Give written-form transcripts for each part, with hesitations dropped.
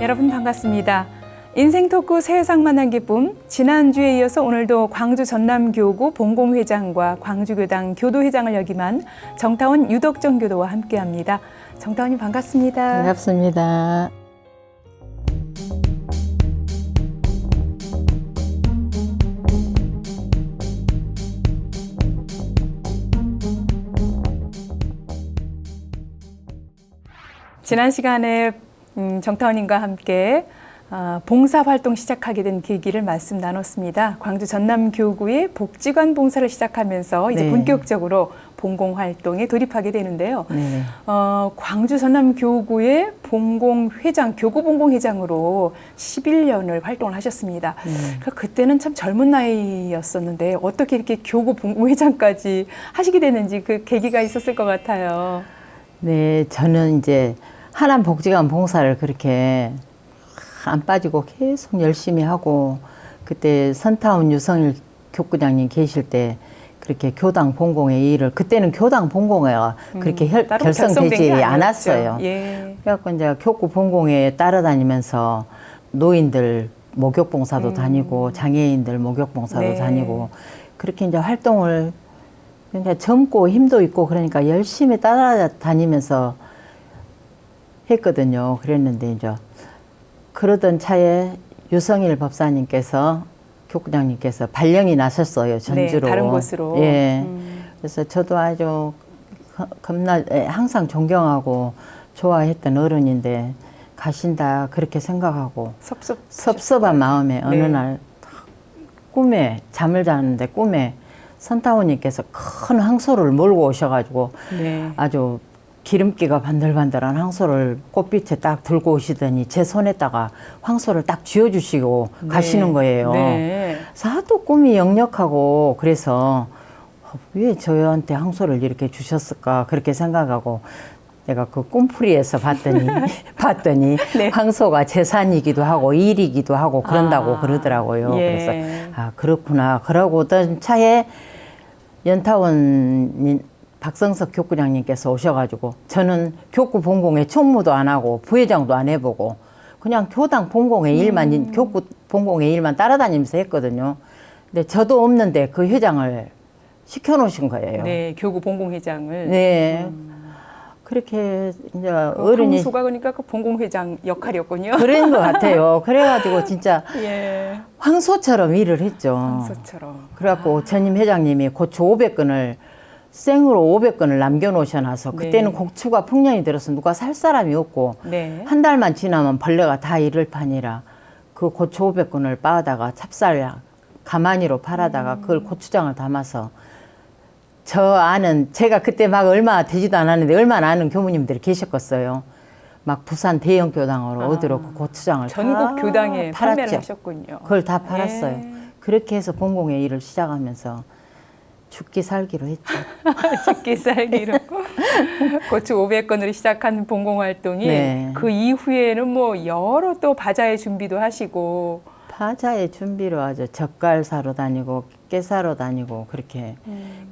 여러분 반갑습니다. 인생 토크 세상 만난 기쁨, 지난주에 이어서 오늘도 광주 전남교구 봉공회장과 광주교당 교도회장을 역임한 정타원 유덕정 교도와 함께합니다. 정타원님 반갑습니다. 반갑습니다. 지난 시간에 정타원님과 함께 봉사활동 시작하게 된 계기를 말씀 나눴습니다. 광주 전남교구의 복지관 봉사를 시작하면서 이제 네. 본격적으로 봉공활동에 돌입하게 되는데요. 네. 광주 전남교구의 봉공회장, 교구 봉공회장으로 11년을 활동을 하셨습니다. 그때는 참 젊은 나이였었는데 어떻게 이렇게 교구 봉공회장까지 하시게 됐는지 그 계기가 있었을 것 같아요. 네, 저는 이제 하남 복지관 봉사를 그렇게 안 빠지고 계속 열심히 하고, 그때 선타운 유성일 교구장님 계실 때 그렇게 교당 봉공의 일을, 그때는 교당 봉공회가 그렇게 결성되지 않았어요. 예. 그래갖고 이제 교구 봉공회에 따라다니면서 노인들 목욕 봉사도 다니고 장애인들 목욕 봉사도 네. 다니고, 그렇게 이제 활동을 그러니까 젊고 힘도 있고 그러니까 열심히 따라다니면서 했거든요. 그랬는데 이제 그러던 차에 유성일 법사님께서 교구장님께서 발령이 나셨어요. 전주로. 네, 다른 곳으로. 예. 그래서 저도 아주 겁나 항상 존경하고 좋아했던 어른인데 가신다 그렇게 생각하고 섭섭한 마음에 어느 네. 날 꿈에 잠을 자는데 꿈에 선타원님께서 큰 황소를 몰고 오셔가지고 네. 아주 기름기가 반들반들한 황소를 꽃빛에 딱 들고 오시더니 제 손에다가 황소를 딱 쥐어주시고 가시는 거예요. 네. 그래서 하도 꿈이 역력하고 그래서 왜 저한테 황소를 이렇게 주셨을까 그렇게 생각하고 내가 그 꿈풀이에서 봤더니 네. 황소가 재산이기도 하고 일이기도 하고 그런다고 그러더라고요. 예. 그래서 그렇구나. 그러고 어떤 차에 연타원 박성석 교구장님께서 오셔가지고 저는 교구 봉공회 총무도 안 하고 부회장도 안 해보고 그냥 교당 봉공회 일만 교구 봉공회 일만 따라다니면서 했거든요. 근데 저도 없는데 그 회장을 시켜놓으신 거예요. 네, 교구 봉공회장을. 네. 그렇게 이제 어른이 황소가 그러니까 그 봉공회장 역할이었군요. 그런 것 같아요. 그래가지고 진짜 예. 황소처럼 일을 했죠. 황소처럼. 그래갖고 전임 회장님이 고추 500건을 생으로 500건을 남겨놓으셔놔서 그때는 네. 고추가 풍년이 들어서 누가 살 사람이 없고 네. 한 달만 지나면 벌레가 다 잃을 판이라 그 고추 500건을 빻아다가 찹쌀 가마니로 팔아다가 그걸 고추장을 담아서 저 아는 제가 그때 막 얼마 되지도 않았는데 얼마나 아는 교무님들이 계셨겠어요. 막 부산 대형 교당으로 어디로 그 고추장을 전국 다 교당에 판매를 팔았죠. 하셨군요. 그걸 다 팔았어요. 예. 그렇게 해서 봉공의 일을 시작하면서 죽기 살기로 했죠. 죽기 살기로 고추 500건으로 시작한 봉공활동이 네. 그 이후에는 뭐 여러 또 바자회 준비도 하시고 파자의 준비로 아주 젓갈 사러 다니고 깨 사러 다니고 그렇게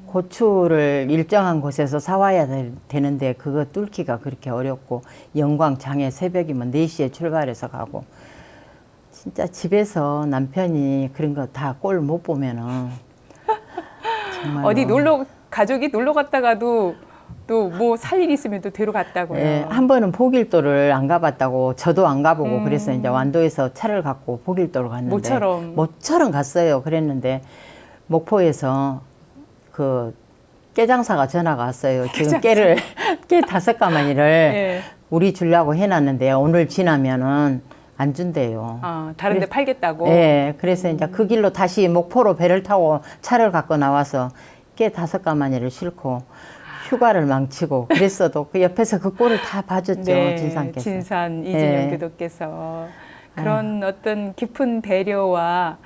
고추를 일정한 곳에서 사와야 되는데 그거 뚫기가 그렇게 어렵고 영광 장에 새벽이면 4시에 출발해서 가고 진짜 집에서 남편이 그런 거 다 꼴 못 보면은 정말로. 어디 가족이 놀러 갔다가도 또 뭐 살 일 있으면 또 데려갔다고요. 예, 한 번은 보길도를 안 가봤다고 저도 안 가보고 그래서 이제 완도에서 차를 갖고 보길도를 갔는데 모처럼 갔어요. 그랬는데 목포에서 그 깨장사가 전화가 왔어요. 지금 깨 5가마니를 예. 우리 주려고 해놨는데 오늘 지나면은 안 준대요. 다른 데 팔겠다고? 네, 그래서 이제 그 길로 다시 목포로 배를 타고 차를 갖고 나와서 깨 5가마니를 싣고 휴가를 망치고 그랬어도 그 옆에서 그 꼴을 다 봐줬죠. 네, 진상께서. 진산 이진영 네. 교도께서 그런 어떤 깊은 배려와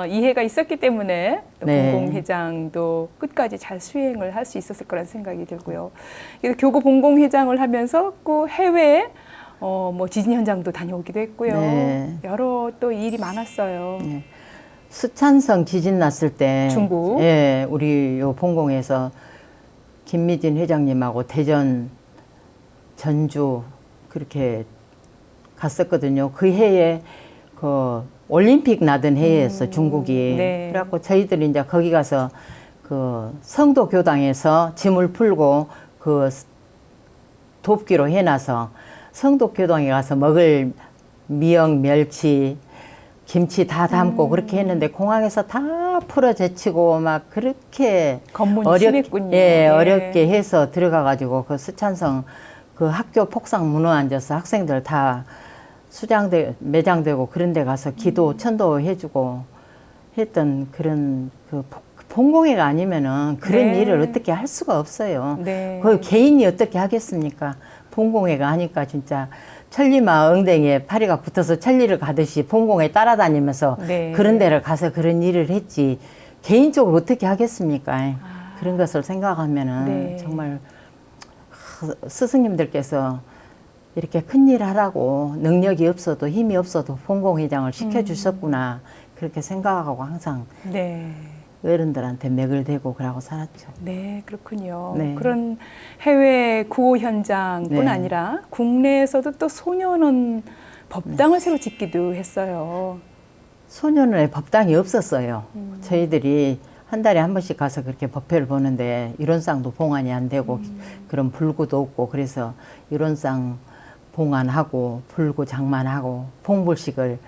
이해가 있었기 때문에 또 네. 봉공회장도 끝까지 잘 수행을 할 수 있었을 거란 생각이 들고요. 그래서 교구 봉공회장을 하면서 그 해외에 뭐 지진 현장도 다녀오기도 했고요. 네. 여러 또 일이 많았어요. 네. 수찬성 지진 났을 때 중국? 예, 우리 요 봉공에서 김미진 회장님하고 대전, 전주 그렇게 갔었거든요. 그 해에 그 올림픽 나던 해였어, 중국이. 네. 그래갖고 저희들이 이제 거기 가서 그 성도 교당에서 짐을 풀고 그 돕기로 해놔서 성도 교당에 가서 먹을 미역, 멸치, 김치 다 담고 그렇게 했는데 공항에서 다 풀어 제치고 막 그렇게 검문이 심했군요. 예, 어렵게 해서 들어가가지고 그 수찬성 그 학교 폭삭 문어 앉아서 학생들 다 매장되고 그런 데 가서 기도, 천도 해주고 했던 그런 그 본공회가 아니면은 그런 네. 일을 어떻게 할 수가 없어요. 네. 그 개인이 어떻게 하겠습니까? 본공회가 하니까 진짜 천리마 엉덩이에 파리가 붙어서 천리를 가듯이 본공회 따라다니면서 네. 그런 데를 가서 그런 일을 했지 개인적으로 어떻게 하겠습니까? 그런 것을 생각하면은 네. 정말 스승님들께서 이렇게 큰 일 하라고 능력이 없어도 힘이 없어도 본공회장을 시켜주셨구나 그렇게 생각하고 항상 네. 어른들한테 맥을 대고 그러고 살았죠. 네, 그렇군요. 네. 그런 해외 구호 현장뿐 네. 아니라 국내에서도 또 소년원 법당을 새로 짓기도 했어요. 소년원에 법당이 없었어요. 저희들이 한 달에 한 번씩 가서 그렇게 법회를 보는데 이론상도 봉안이 안 되고 그런 불구도 없고 그래서 이론상 봉안하고 불구 장만하고 봉불식을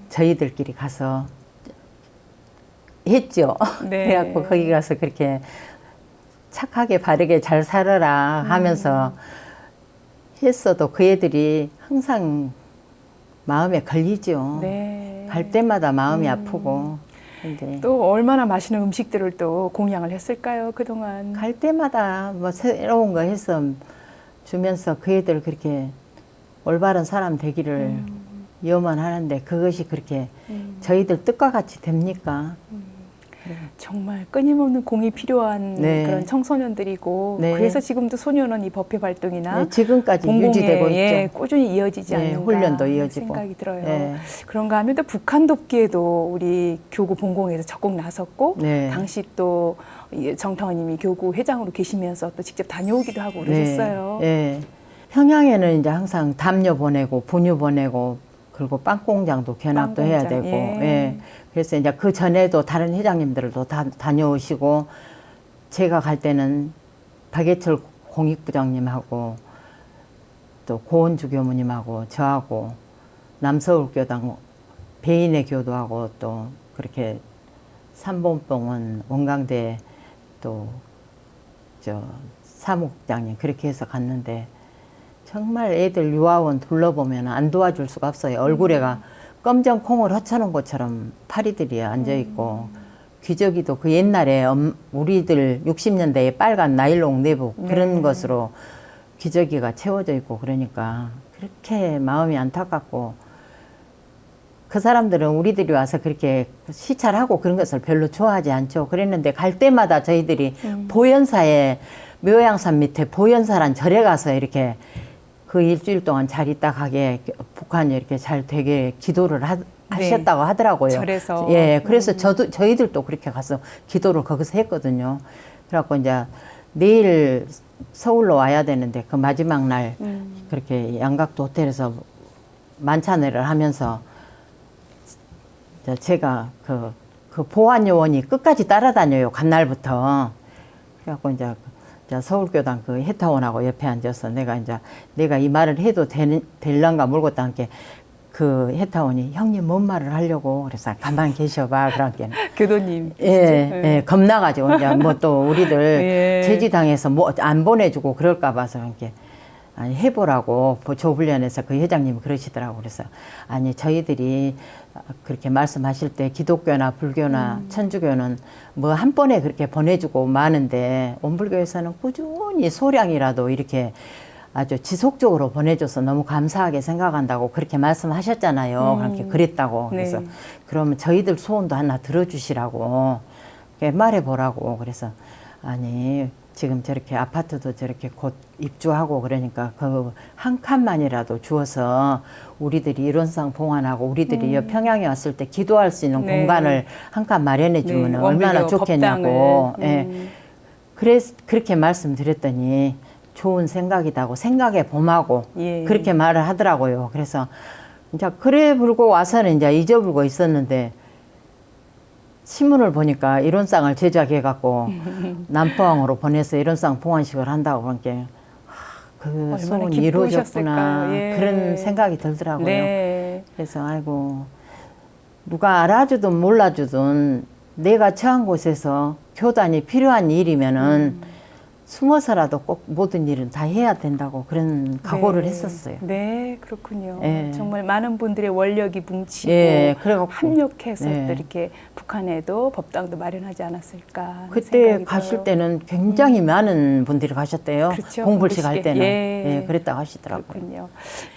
저희들끼리 가서 했죠. 네. 그래갖고 거기 가서 그렇게 착하게 바르게 잘 살아라 하면서 했어도 그 애들이 항상 마음에 걸리죠. 네. 갈 때마다 마음이 아프고. 근데 또 얼마나 맛있는 음식들을 또 공양을 했을까요, 그동안? 갈 때마다 뭐 새로운 거 해서 주면서 그 애들 그렇게 올바른 사람 되기를 염원하는데 그것이 그렇게 저희들 뜻과 같이 됩니까? 정말 끊임없는 공이 필요한 네. 그런 청소년들이고 네. 그래서 지금도 소년원 이 법회 활동이나 네, 지금까지 공공에 유지되고 예, 있죠. 꾸준히 이어지지 네, 않는가 훈련도 하는 이어지고. 생각이 들어요. 네. 그런가 하면 또 북한 돕기에도 우리 교구 본공에서 적극 나섰고 네. 당시 또 정타원님이 교구 회장으로 계시면서 또 직접 다녀오기도 하고 그러셨어요. 네. 평양에는 이제 항상 담요 보내고 분유 보내고 그리고 빵 공장도 견학도 빵 해야 공장, 되고. 예. 예. 그래서 이제 그 전에도 다른 회장님들도 다 다녀오시고 제가 갈 때는 박예철 공익부장님하고 또 고원주 교무님하고 저하고 남서울교당 배인의 교도하고 또 그렇게 삼본봉은 원광대 또 저 사무국장님 그렇게 해서 갔는데 정말 애들 유아원 둘러보면 안 도와줄 수가 없어요. 얼굴에가 검정 콩을 허쳐놓은 것처럼 파리들이 앉아있고 기저귀도 그 옛날에 우리들 60년대에 빨간 나일론 내복 그런 네. 것으로 기저귀가 채워져 있고 그러니까 그렇게 마음이 안타깝고 그 사람들은 우리들이 와서 그렇게 시찰하고 그런 것을 별로 좋아하지 않죠. 그랬는데 갈 때마다 저희들이 보현사에 묘양산 밑에 보현사란 절에 가서 이렇게 그 일주일 동안 잘 있다 가게 북한이 이렇게 잘 되게 기도를 하셨다고 하더라고요. 절에서. 예, 그래서 저희들도 그렇게 가서 기도를 거기서 했거든요. 그래갖고 이제 내일 서울로 와야 되는데 그 마지막 날 그렇게 양각도 호텔에서 만찬회를 하면서 제가 그 보안요원이 끝까지 따라다녀요. 간 날부터. 그래갖고 이제 서울교당 그 해타원하고 옆에 앉아서 내가 이 말을 해도 될란가 모르겠다 함께 그 해타원이 형님 뭔 말을 하려고 그래서 가만히 계셔봐 그러게 교도님. 예, 예, 겁나가지고 이제 뭐 또 우리들 예. 제지당에서 뭐 안 보내주고 그럴까 봐서 이렇게 아니 해보라고 조훈련에서 그 회장님이 그러시더라고. 그래서 아니 저희들이 그렇게 말씀하실 때 기독교나 불교나 천주교는 뭐 한 번에 그렇게 보내주고 마는데 온불교에서는 꾸준히 소량이라도 이렇게 아주 지속적으로 보내줘서 너무 감사하게 생각한다고 그렇게 말씀하셨잖아요. 그렇게 그랬다고. 그래서 네. 그러면 저희들 소원도 하나 들어주시라고 말해보라고. 그래서 아니 지금 저렇게 아파트도 저렇게 곧 입주하고 그러니까 그 한 칸만이라도 주어서 우리들이 이론상 봉안하고 우리들이 평양에 왔을 때 기도할 수 있는 네. 공간을 한 칸 마련해 주면 네, 얼마나 원불교 좋겠냐고. 법당을. 예. 그렇게 말씀드렸더니 좋은 생각이다고 생각해 봄하고 예. 그렇게 말을 하더라고요. 그래서 이제 그래 불고 와서는 이제 잊어불고 있었는데 신문을 보니까 이론상을 제작해갖고 남포항으로 보내서 이론상 봉헌식을 한다고 그러니까 그 얼마나 소문이 기쁘셨을까. 이루어졌구나 예. 그런 생각이 들더라고요. 네. 그래서 아이고 누가 알아주든 몰라주든 내가 처한 곳에서 교단이 필요한 일이면은 숨어서라도 꼭 모든 일은 다 해야 된다고 그런 각오를 네. 했었어요. 네, 그렇군요. 예. 정말 많은 분들의 원력이 뭉치고 예, 그래갖고 합력해서 예. 또 이렇게 북한에도 법당도 마련하지 않았을까. 그때 생각이 가실 들어요. 때는 굉장히 많은 분들이 가셨대요. 그렇죠. 공불식 할 때는. 예. 예, 그랬다고 하시더라고요. 그렇군요.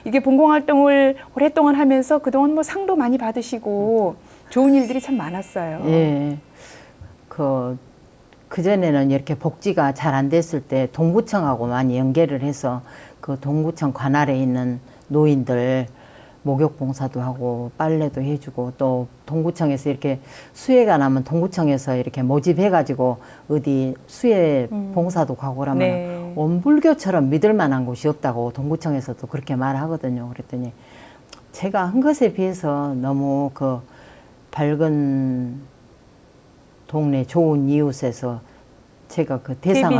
이게 봉공 활동을 오랫동안 하면서 그동안 뭐 상도 많이 받으시고 좋은 일들이 참 많았어요. 예. 그전에는 이렇게 복지가 잘 안 됐을 때 동구청하고 많이 연계를 해서 그 동구청 관할에 있는 노인들 목욕 봉사도 하고 빨래도 해주고 또 동구청에서 이렇게 수해가 나면 동구청에서 이렇게 모집해가지고 어디 수해 봉사도 가고 그러면 네. 원불교처럼 믿을 만한 곳이 없다고 동구청에서도 그렇게 말하거든요. 그랬더니 제가 한 것에 비해서 너무 그 밝은 동네 좋은 이웃에서 제가 그 대상을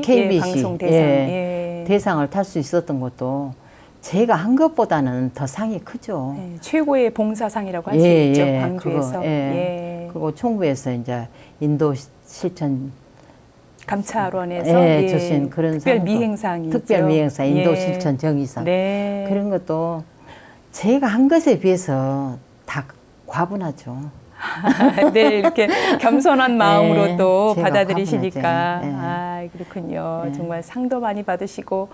KBC, 방송 대상 대상을 탈 수 있었던 것도 제가 한 것보다는 더 상이 크죠. 예, 최고의 봉사상이라고 할 수 있죠. 광주에서. 그거, 예. 그리고 총부에서 이제 인도 실천 감찰원에서 주신 그런 특별 상도, 미행상이죠. 특별 미행상 인도 예. 실천 정의상 네. 그런 것도 제가 한 것에 비해서 다 과분하죠. 늘 이렇게 겸손한 마음으로 네, 또 제가 받아들이시니까. 과분하죠. 네. 아, 그렇군요. 네. 정말 상도 많이 받으시고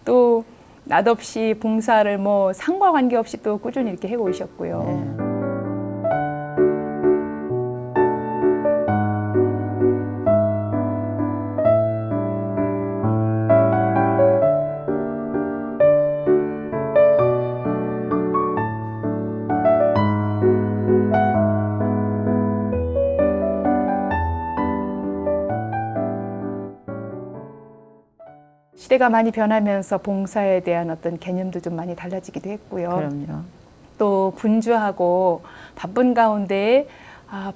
또 낯없이 봉사를 뭐 상과 관계없이 또 꾸준히 이렇게 해오셨고요. 네. 시대가 많이 변하면서 봉사에 대한 어떤 개념도 좀 많이 달라지기도 했고요. 그럼요. 또 분주하고 바쁜 가운데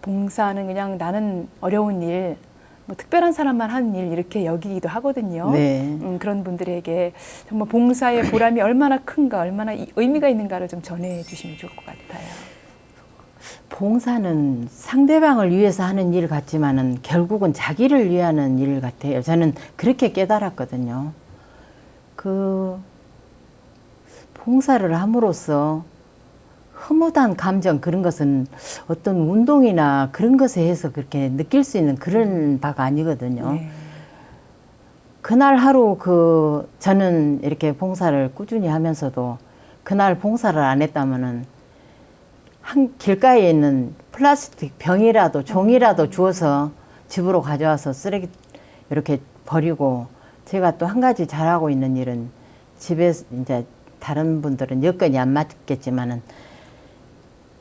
봉사는 그냥 나는 어려운 일, 뭐 특별한 사람만 하는 일 이렇게 여기기도 하거든요. 네. 그런 분들에게 정말 봉사의 보람이 얼마나 큰가, 얼마나 의미가 있는가를 좀 전해주시면 좋을 것 같아요. 봉사는 상대방을 위해서 하는 일 같지만은 결국은 자기를 위하는 일 같아요. 저는 그렇게 깨달았거든요. 그 봉사를 함으로써 허무한 감정 그런 것은 어떤 운동이나 그런 것에 해서 그렇게 느낄 수 있는 그런 바가 아니거든요. 네. 그날 하루 저는 이렇게 봉사를 꾸준히 하면서도 그날 봉사를 안 했다면은 한 길가에 있는 플라스틱 병이라도 종이라도 주워서 집으로 가져와서 쓰레기 이렇게 버리고 제가 또 한 가지 잘하고 있는 일은 집에서 이제 다른 분들은 여건이 안 맞겠지만은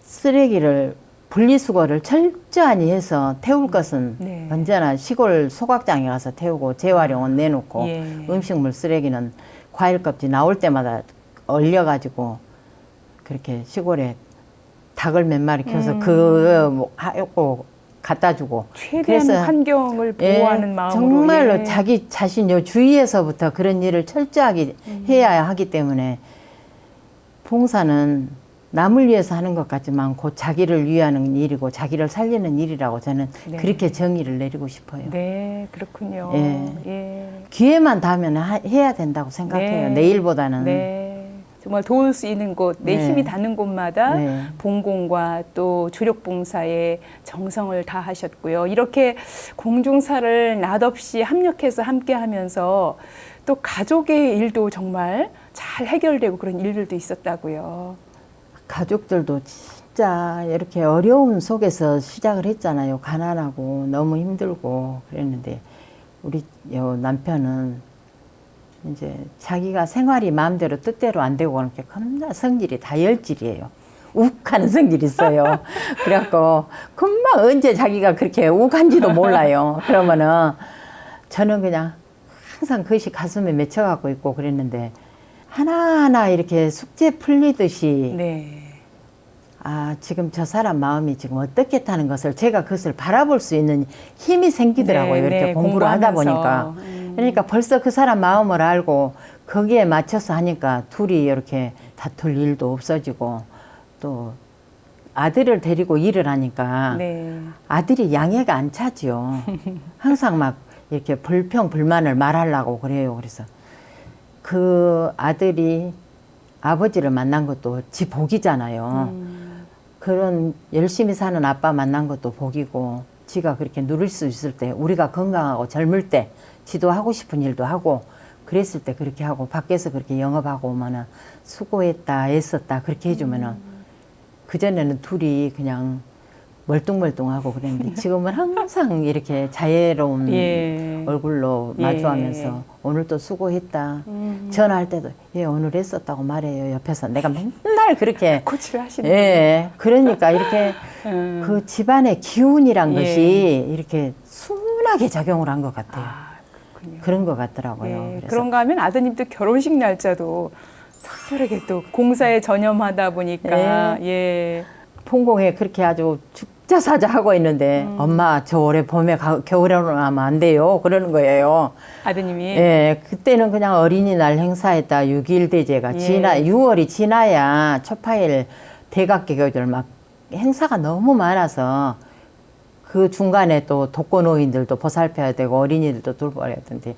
쓰레기를 분리수거를 철저히 해서 태울 것은 네. 언제나 시골 소각장에 가서 태우고 재활용은 내놓고 예. 음식물 쓰레기는 과일 껍질 나올 때마다 얼려가지고 그렇게 시골에 닭을 몇 마리 키워서 뭐 하고 갖다 주고 최대한 환경을 보호하는 마음으로 정말로 자기 자신 요 주위에서부터 그런 일을 철저하게 해야 하기 때문에 봉사는 남을 위해서 하는 것 같지만 곧 자기를 위하는 일이고 자기를 살리는 일이라고 저는 네. 그렇게 정의를 내리고 싶어요. 네, 그렇군요. 예. 예. 기회만 닿으면 해야 된다고 생각해요. 네. 내일보다는. 네. 정말 도울 수 있는 곳, 내 네. 힘이 닿는 곳마다 네. 봉공과 또 주력봉사에 정성을 다하셨고요. 이렇게 공중사를 낯없이 합력해서 함께하면서 또 가족의 일도 정말 잘 해결되고 그런 일들도 있었다고요. 가족들도 진짜 이렇게 어려움 속에서 시작을 했잖아요. 가난하고 너무 힘들고 그랬는데 우리 남편은 이제 자기가 생활이 마음대로 뜻대로 안 되고 그러니까 겁나 성질이 다혈질이에요. 욱하는 성질이 있어요. 그래갖고 금방 언제 자기가 그렇게 욱한지도 몰라요. 그러면은 저는 그냥 항상 그것이 가슴에 맺혀갖고 있고 그랬는데 하나하나 이렇게 숙제 풀리듯이 네. 아, 지금 저 사람 마음이 지금 어떻겠다는 것을 제가 그것을 바라볼 수 있는 힘이 생기더라고요. 네, 이렇게 네, 공부를 하다 공부하면서. 보니까. 그러니까 벌써 그 사람 마음을 알고 거기에 맞춰서 하니까 둘이 이렇게 다툴 일도 없어지고 또 아들을 데리고 일을 하니까 네. 아들이 양해가 안 차지요. 항상 막 이렇게 불평, 불만을 말하려고 그래요. 그래서 그 아들이 아버지를 만난 것도 지 복이잖아요. 그런 열심히 사는 아빠 만난 것도 복이고 지가 그렇게 누릴 수 있을 때 우리가 건강하고 젊을 때 지도 하고 싶은 일도 하고 그랬을 때 그렇게 하고 밖에서 그렇게 영업하고 오면은 수고했다 애썼다 그렇게 해주면은 그전에는 둘이 그냥 멀뚱멀뚱하고 그랬는데 지금은 항상 이렇게 자애로운 예. 얼굴로 예. 마주하면서 오늘 또 수고했다. 전화할 때도 예 오늘 했었다고 말해요. 옆에서 내가 맨날 그렇게 코치를 하시는. 예 그러니까 이렇게 음. 그 집안의 기운이란 예. 것이 이렇게 순하게 작용을 한 것 같아요. 아, 그렇군요. 그런 것 같더라고요. 예, 그래서 그런가 하면 아드님도 결혼식 날짜도 특별하게 또 공사에 전념하다 보니까 예. 풍공에 그렇게 아주 죽자사자 하고 있는데 엄마 저 올해 봄에 겨울에 하면 안 돼요 그러는 거예요. 아드님이 예, 그때는 그냥 어린이날 행사했다 6.1 대제가 예. 6월이 지나야 초파일 대각개교절 막 행사가 너무 많아서 그 중간에 또 독거노인들도 보살펴야 되고 어린이들도 돌봐야 되는데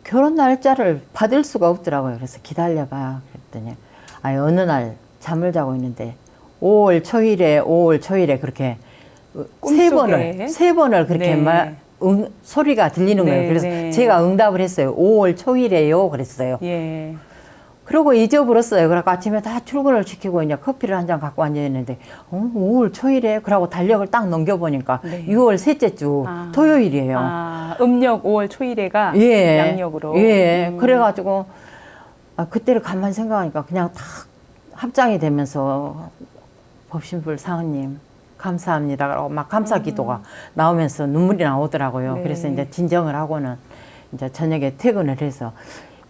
결혼 날짜를 받을 수가 없더라고요. 그래서 기다려봐 그랬더니 아니 어느 날 잠을 자고 있는데 5월 초일에 그렇게 꿈속에? 세 번을 그렇게 네. 소리가 들리는 네, 거예요. 그래서 네. 제가 응답을 했어요. 5월 초일에요. 그랬어요. 예. 그러고 잊어버렸어요. 그래서 아침에 다 출근을 시키고 이제 커피를 한 잔 갖고 앉아있는데 5월 초일에 그러고 달력을 딱 넘겨보니까 네. 6월 셋째 주 아. 토요일이에요. 아, 음력 5월 초일에가 예. 양력으로. 예. 그래가지고 그때를 가만히 생각하니까 그냥 탁 합장이 되면서 법신불 사은님 감사합니다. 라고 막 감사 기도가 나오면서 눈물이 나오더라고요. 네. 그래서 이제 진정을 하고는 이제 저녁에 퇴근을 해서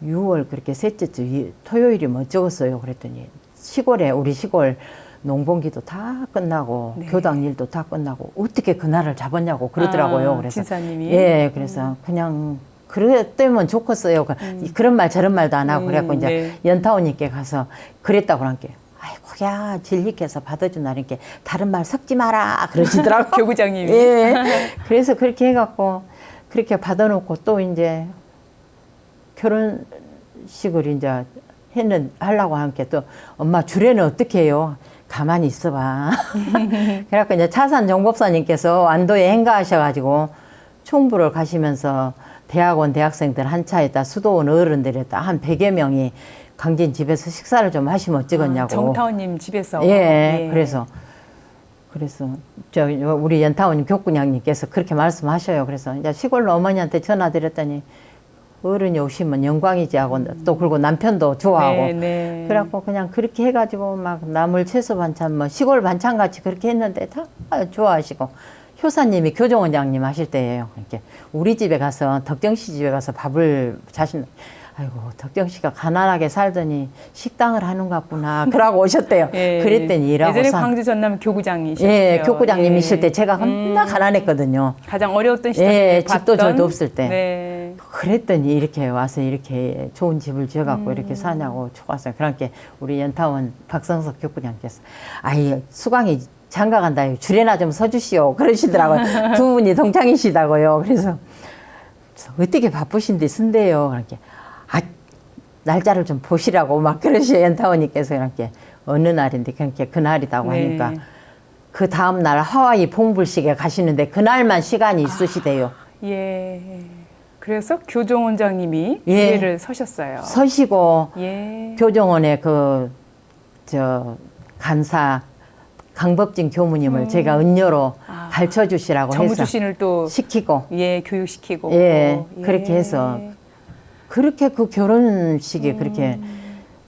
6월 그렇게 셋째 주 토요일이 뭐 적었어요. 그랬더니 시골에 우리 시골 농번기도 다 끝나고 네. 교당 일도 다 끝나고 어떻게 그날을 잡았냐고 그러더라고요. 아, 그래서 진사님이. 예, 그래서 그냥 그랬다면 좋겠어요. 그런 말 저런 말도 안 하고 그래갖고 이제 네. 연타오님께 가서 그랬다고 그러니까 아이고야 진리께서 받아준다니까 다른 말 섞지 마라 그러시더라고. 교구장님이. 예. 그래서 그렇게 해갖고 그렇게 받아놓고 또 이제 결혼식을 이제 하려고 하니까 또 엄마 주례는 어떻게 해요? 가만히 있어봐. 그래갖고 이제 차산 정법사님께서 안도에 행가하셔가지고 총부를 가시면서 대학원 대학생들 한 차에다 수도원 어른들에다 한 100여 명이 강진 집에서 식사를 좀 하시면 어쩌겠냐고. 정타원님 집에서. 예, 그래서 저 우리 연타원 교구장님께서 그렇게 말씀하셔요. 그래서 이제 시골로 어머니한테 전화드렸더니 어른이 오시면 영광이지 하고 또 그리고 남편도 좋아하고 네, 네. 그래갖고 그냥 그렇게 해가지고 막 나물 채소 반찬 뭐 시골 반찬 같이 그렇게 했는데 다 좋아하시고 효사님이 교정원장님 하실 때예요. 이렇게 우리 집에 가서 덕정씨 집에 가서 밥을 자신 아이고 덕정씨가 가난하게 살더니 식당을 하는갑구나 그러고 오셨대요. 예. 그랬더니 일하고 예전에 광주 전남 교구장이셨죠. 예, 교구장님이실 예. 때 제가 겁나 가난했거든요. 가장 어려웠던 시절. 예, 집도 저도 없을 때. 네. 그랬더니 이렇게 와서 이렇게 좋은 집을 지어갖고 이렇게 사냐고 좋았어요. 그러니까 우리 연타원 박성석 교구장께서 아이 수강이 장가간다. 주례나 좀 서주시오. 그러시더라고요. 두 분이 동창이시다고요. 그래서 어떻게 바쁘신데 쓴대요. 그렇게 날짜를 좀 보시라고 막 그러시요 연타원님께서 이렇게 어느 날인데 그렇게 그날이라고 네. 하니까 그 다음 날 하와이 봉불식에 가시는데 그날만 시간이 있으시대요. 예. 그래서 교정원장님이 예. 주례를 서셨어요. 서시고 예. 교정원의 간사 강법진 교무님을 제가 은녀로 가르쳐 주시라고 해서 정무주신을 또 시키고 예, 교육시키고. 예, 그렇게 해서 그렇게 그 결혼식이 그렇게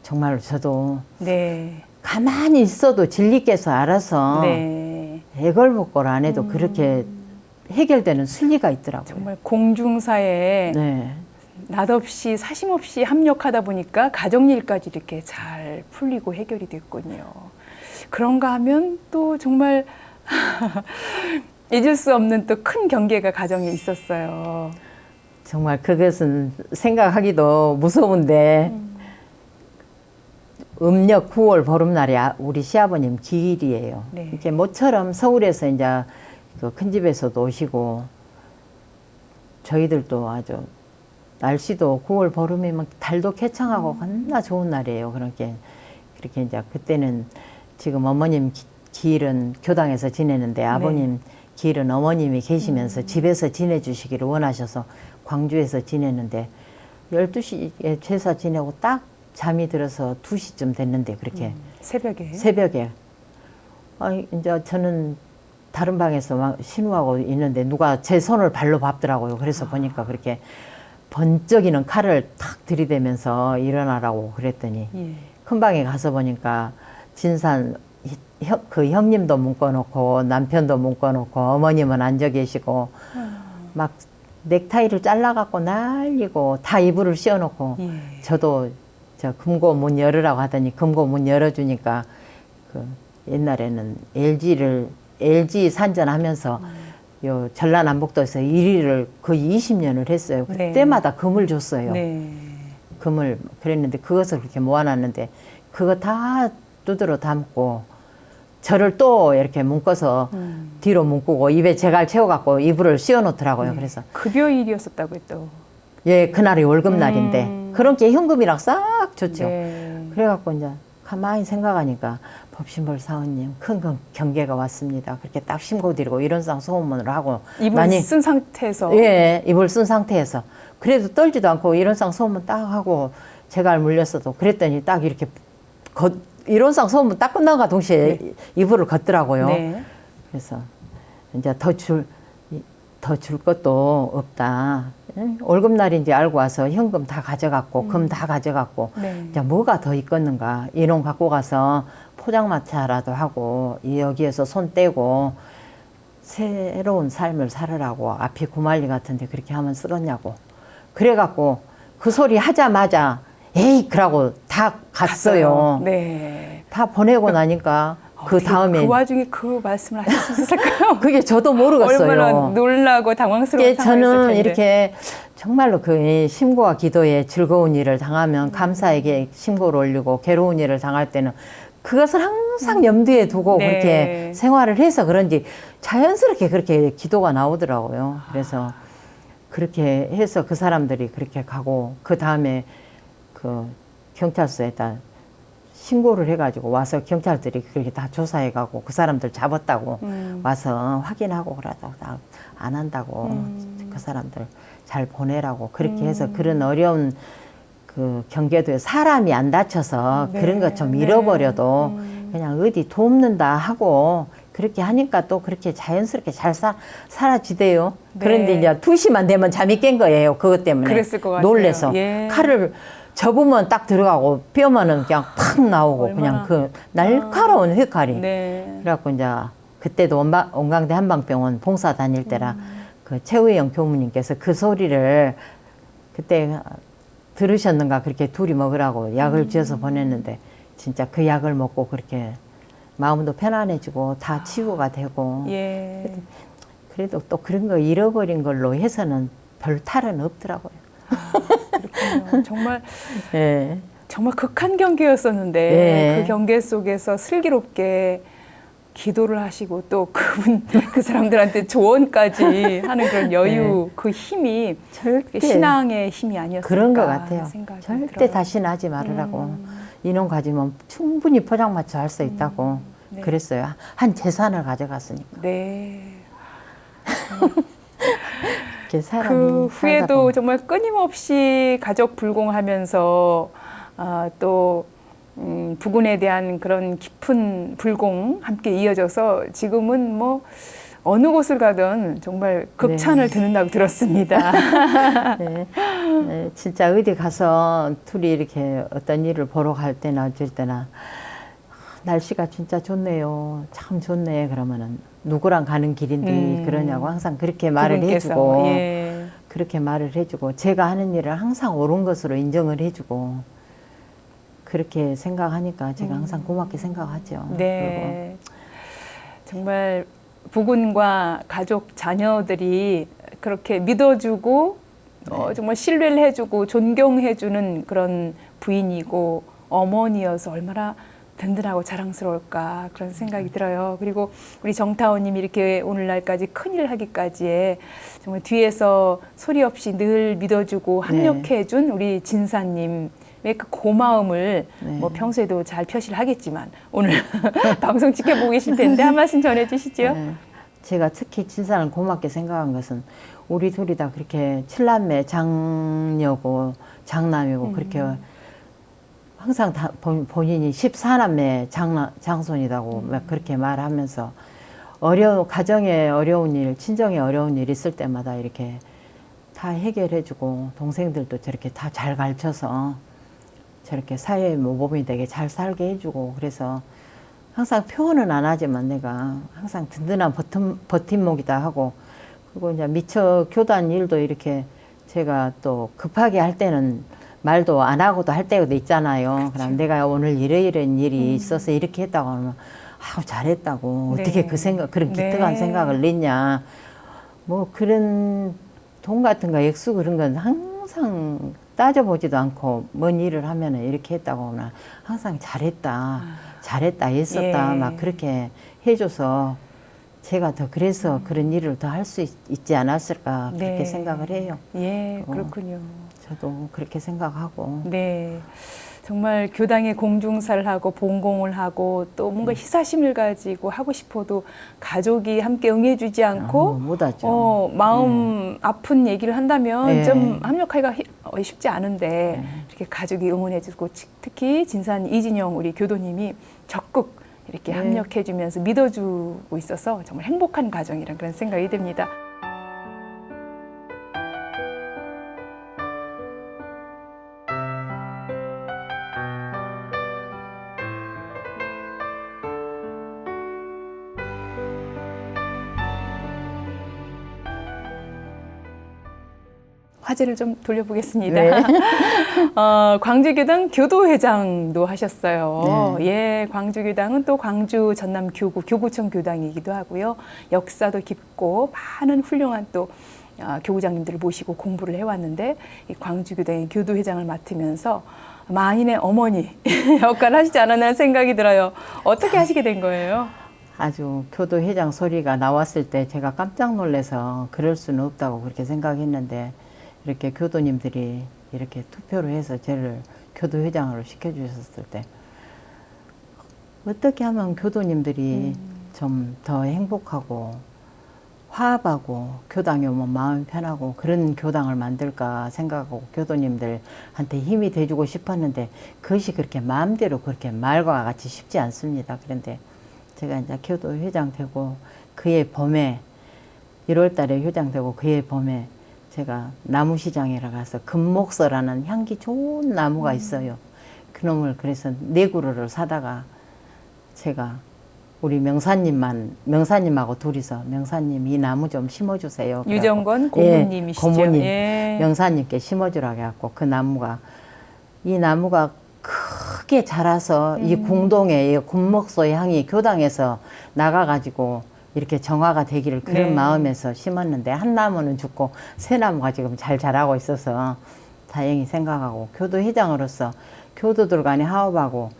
정말 저도 네. 가만히 있어도 진리께서 알아서 네. 애걸복걸 안 해도 그렇게 해결되는 순리가 있더라고요. 정말 공중사에 네. 맛없이 사심없이 합력하다 보니까 가정일까지 이렇게 잘 풀리고 해결이 됐군요. 그런가 하면 또 정말 잊을 수 없는 또 큰 경계가 가정에 있었어요. 정말 그것은 생각하기도 무서운데 음력 9월 보름날이 우리 시아버님 기일이에요. 네. 이렇게 모처럼 서울에서 이제 그 큰 집에서도 오시고 저희들도 아주 날씨도 9월 보름이면 달도 쾌청하고 겁나 좋은 날이에요. 그렇게 이제 그때는 지금 어머님 기일은 교당에서 지내는데 아버님 기일은 어머님이 계시면서 집에서 지내주시기를 원하셔서 광주에서 지내는데 12시에 제사 지내고 딱 잠이 들어서 2시쯤 됐는데 그렇게 새벽에 이제 저는 다른 방에서 막 신우하고 있는데 누가 제 손을 발로 밟더라고요. 그래서 보니까 그렇게 번쩍이는 칼을 탁 들이대면서 일어나라고 그랬더니 큰 방에 가서 보니까 진산 그 형님도 묶어놓고 남편도 묶어놓고 어머님은 앉아 계시고 막 넥타이를 잘라갖고 날리고 다 이불을 씌워놓고 저도 저 금고 문 열으라고 하더니 금고 문 열어주니까 그 옛날에는 LG 산전하면서 요 전라남북도에서 1위를 거의 20년을 했어요. 그때마다 금을 줬어요. 금을 그랬는데 그것을 그렇게 모아놨는데 그거 다 두드러 담고 저를 또 이렇게 묶어서 뒤로 묶고 입에 제갈 채워갖고 이불을 씌워놓더라고요. 그래서 급여일이었었다고요 또. 예, 그날이 월급날인데 그런 게 현금이랑 싹 줬죠. 그래갖고 이제 가만히 생각하니까 법신벌 사원님 큰 경계가 왔습니다. 그렇게 딱 신고드리고 이런상 소원문을 하고 이불 쓴 상태에서 예, 이불 쓴 상태에서 그래도 떨지도 않고 이런상 소원문 딱 하고 제갈 물렸어도 그랬더니 딱 이렇게 이론상 소문문 딱 끝나가 동시에 이불을 걷더라고요. 그래서 이제 더 줄 것도 없다. 월급날인지 알고 와서 현금 다 가져갔고 금 다 가져갔고 이제 뭐가 더 있겠는가. 이놈 갖고 가서 포장마차라도 하고 여기에서 손 떼고 새로운 삶을 살으라고 앞이 구말리 같은데 그렇게 하면 쓰겠냐고. 그래갖고 그 소리 하자마자 에이 그러고 다 갔어요. 다 보내고 나니까 그 다음에 그 와중에 그 말씀을 하실 수 있을까요? 그게 저도 모르겠어요. 얼마나 놀라고 당황스러운 상황이었을 저는 텐데. 이렇게 정말로 그 심고와 기도에 즐거운 일을 당하면 감사에게 심고를 올리고 괴로운 일을 당할 때는 그것을 항상 염두에 두고 그렇게 생활을 해서 그런지 자연스럽게 그렇게 기도가 나오더라고요. 그래서 그렇게 해서 그 사람들이 그렇게 가고 그 다음에 그 경찰서에다 신고를 해가지고 와서 경찰들이 그렇게 다 조사해가고 그 사람들 잡았다고 와서 확인하고 그러다가 안 한다고 그 사람들 잘 보내라고 그렇게 해서 그런 어려운 그 경계도에 사람이 안 다쳐서 그런 것 좀 잃어버려도 그냥 어디 돕는다 하고 그렇게 하니까 또 그렇게 자연스럽게 잘 사라지대요. 그런데 이제 2시만 되면 잠이 깬 거예요. 그것 때문에. 그랬을 것 같아요. 놀래서. 칼을 접으면 딱 들어가고 뼈면은 그냥 팍 나오고 얼마나. 그냥 그 날카로운 회칼이. 네. 그래갖고 이제 그때도 온강대 한방병원 봉사 다닐 때라 그 최우영 교무님께서 그 소리를 그때 들으셨는가 그렇게 둘이 먹으라고 약을 지어서 보냈는데 진짜 그 약을 먹고 그렇게 마음도 편안해지고 다 치유가 되고 예. 그래도 또 그런 거 잃어버린 걸로 해서는 별 탈은 없더라고요. 그렇군요. 정말 예. 정말 극한 경계였었는데 예. 그 경계 속에서 슬기롭게 기도를 하시고 또 그 사람들한테 조언까지 하는 그런 여유, 그 힘이 절대 신앙의 힘이 아니었을까 그런 것 같아요. 생각이 절대 들어요. 다시는 하지 말으라고. 이놈 가지면 충분히 포장마차 할 수 있다고 네. 그랬어요. 한 재산을 가져갔으니까. 네. 이렇게 사람이 그 살다 후에도 보면. 정말 끊임없이 가족 불공하면서 또 부군에 대한 그런 깊은 불공 함께 이어져서 지금은 뭐 어느 곳을 가든 정말 극찬을 듣는다고 들었습니다. 네. 네, 진짜 어디 가서 둘이 이렇게 어떤 일을 보러 갈 때나 어쩔 때나 날씨가 진짜 좋네요. 참 좋네. 그러면은 누구랑 가는 길인데 그러냐고 항상 그렇게 말을 그분께서, 해주고 예. 그렇게 말을 해주고 제가 하는 일을 항상 옳은 것으로 인정을 해주고 그렇게 생각하니까 제가 항상 고맙게 생각하죠. 네. 정말 부군과 가족, 자녀들이 그렇게 믿어주고 정말 신뢰를 해주고 존경해주는 그런 부인이고 어머니여서 얼마나 든든하고 자랑스러울까 그런 생각이 들어요. 그리고 우리 정타원님이 이렇게 오늘날까지 큰일 하기까지에 정말 뒤에서 소리 없이 늘 믿어주고 합력해준 우리 진사님의 그 고마움을 뭐 평소에도 잘 표시를 하겠지만 오늘 방송 지켜보고 계실 텐데 한 말씀 전해주시죠. 네. 제가 특히 진사를 고맙게 생각한 것은 우리 둘이 다 그렇게 칠남매 장녀고 장남이고 그렇게 항상 다 본인이 14남매 장손이라고 막 그렇게 말하면서 가정에 어려운 일, 친정에 어려운 일 있을 때마다 이렇게 다 해결해주고 동생들도 저렇게 다 잘 가르쳐서 저렇게 사회의 모범이 되게 잘 살게 해주고 그래서 항상 표현은 안 하지만 내가 항상 든든한 버팀목이다 하고 그리고 이제 미처 교단 일도 이렇게 제가 또 급하게 할 때는 말도 안 하고도 할 때도 있잖아요. 그럼 내가 오늘 이런 일이 있어서 이렇게 했다고 하면 아우 잘했다고 네. 어떻게 그런 기특한 생각을 냈냐 뭐 그런 돈 같은 거 액수 그런 건 항상 따져보지도 않고 뭔 일을 하면은 이렇게 했다고 하면 항상 잘했다 애썼다 막 그렇게 해줘서 제가 더 그래서 그런 일을 더 할 수 있지 않았을까 그렇게 생각을 해요. 예, 그렇군요. 저도 그렇게 생각하고. 네. 정말 교당에 공중사를 하고 본공을 하고 또 뭔가 희사심을 가지고 하고 싶어도 가족이 함께 응해주지 않고 못하죠. 마음 아픈 얘기를 한다면 좀 합력하기가 쉽지 않은데 이렇게 가족이 응원해주고 특히 진산 이진영 우리 교도님이 적극 이렇게 합력해주면서 믿어주고 있어서 정말 행복한 가정이란 그런 생각이 듭니다. 화제를 좀 돌려보겠습니다. 네. 광주교당 교도회장도 하셨어요. 네. 예, 광주교당은 또 광주 전남 교구청 교당이기도 하고요. 역사도 깊고 많은 훌륭한 또 교구장님들을 모시고 공부를 해왔는데 이 광주교당의 교도회장을 맡으면서 만인의 어머니 역할을 하시지 않았나 생각이 들어요. 어떻게 하시게 된 거예요? 아주 교도회장 소리가 나왔을 때 제가 깜짝 놀라서 그럴 수는 없다고 그렇게 생각했는데 이렇게 교도님들이 이렇게 투표를 해서 저를 교도회장으로 시켜주셨을 때 어떻게 하면 교도님들이 좀 더 행복하고 화합하고 교당에 오면 마음이 편하고 그런 교당을 만들까 생각하고 교도님들한테 힘이 돼주고 싶었는데 그것이 그렇게 마음대로 그렇게 말과 같이 쉽지 않습니다. 그런데 제가 이제 교도회장 되고 그해 봄에 1월 달에 회장 되고 그해 봄에 제가 나무시장에 가서 금목서라는 향기 좋은 나무가 있어요. 그놈을 그래서 4그루를 사다가 제가 우리 명사님하고 둘이서 명사님 이 나무 좀 심어주세요. 유정권 고모님이시죠. 고모님, 예. 명사님께 심어주라고 해갖고 이 나무가 크게 자라서 이 궁동에 이 금목소의 향이 교당에서 나가가지고 이렇게 정화가 되기를 그런 마음에서 심었는데 한 나무는 죽고 새 나무가 지금 잘 자라고 있어서 다행히 생각하고 교도회장으로서 교도들 간에 화합하고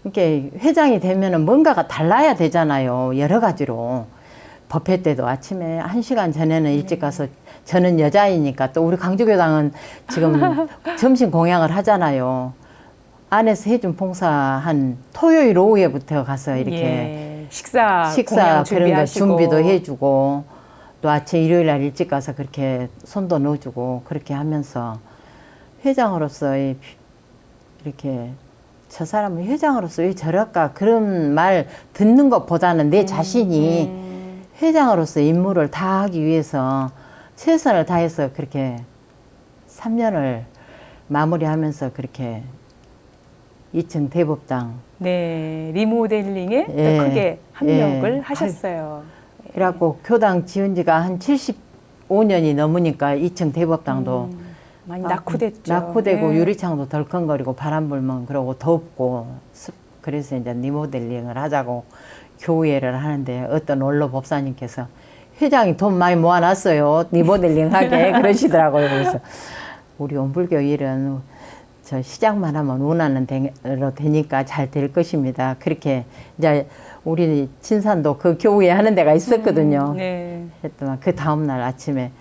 이렇게 회장이 되면은 뭔가가 달라야 되잖아요. 여러 가지로. 법회 때도 아침에 1시간 전에는 일찍 가서 저는 여자이니까 또 우리 강주교당은 지금 점심 공양을 하잖아요. 안에서 해준 봉사 한 토요일 오후에부터 가서 이렇게 식사 그런 거 준비도 해주고 또 아침 일요일 날 일찍 가서 그렇게 손도 넣어주고 그렇게 하면서 회장으로서 이렇게 저 사람은 회장으로서 왜 저럴까 그런 말 듣는 것보다는 내 자신이 회장으로서 임무를 다 하기 위해서 최선을 다해서 그렇게 3년을 마무리하면서 그렇게 2층 대법당 리모델링에 더 크게 합력을 하셨어요. 그래갖고 교당 지은 지가 한 5년이 넘으니까 2층 대법당도 많이 낙후됐죠. 낙후되고 네. 유리창도 덜컹거리고 바람 불면 그러고 덥고 그래서 이제 리모델링을 하자고 교회를 하는데 어떤 원로 법사님께서 회장이 돈 많이 모아놨어요. 리모델링 하게 그러시더라고요. 그래서 우리 온불교 일은 저 시작만 하면 원하는 대로 되니까 잘 될 것입니다. 그렇게 이제 우리 진산도 그 교회에 하는 데가 있었거든요. 네. 했더만 그 다음날 아침에